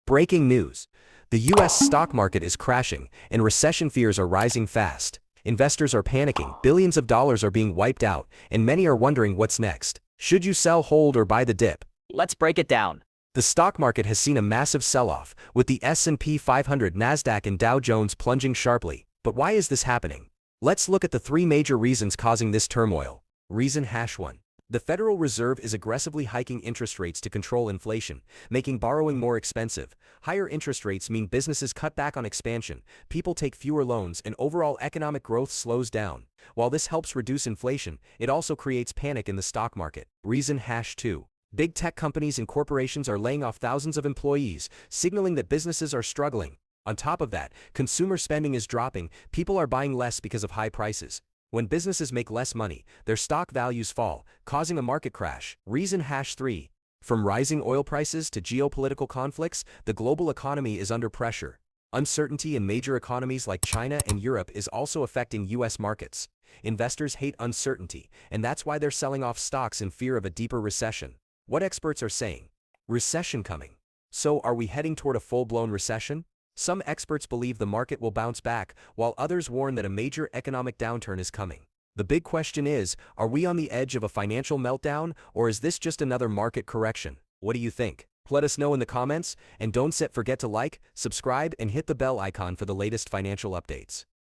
Breaking news. The U.S. stock market is crashing, and recession fears are rising fast. Investors are panicking, billions of dollars are being wiped out, and many are wondering what's next. Should you sell, hold, or buy the dip? Let's break it down. The stock market has seen a massive sell-off, with the S&P 500, Nasdaq, and Dow Jones plunging sharply. But why is this happening? Let's look at the three major reasons causing this turmoil. Reason #1. The Federal Reserve is aggressively hiking interest rates to control inflation, making borrowing more expensive. Higher interest rates mean businesses cut back on expansion, people take fewer loans, and overall economic growth slows down. While this helps reduce inflation, it also creates panic in the stock market. Reason #2. Big tech companies and corporations are laying off thousands of employees, signaling that businesses are struggling. On top of that, consumer spending is dropping, people are buying less because of high prices. When businesses make less money, their stock values fall, causing a market crash. Reason #3. From rising oil prices to geopolitical conflicts, the global economy is under pressure. Uncertainty in major economies like China and Europe is also affecting U.S. markets. Investors hate uncertainty, and that's why they're selling off stocks in fear of a deeper recession. What experts are saying? Recession coming. So are we heading toward a full-blown recession? Some experts believe the market will bounce back, while others warn that a major economic downturn is coming. The big question is, are we on the edge of a financial meltdown, or is this just another market correction? What do you think? Let us know in the comments, and don't forget to like, subscribe, and hit the bell icon for the latest financial updates.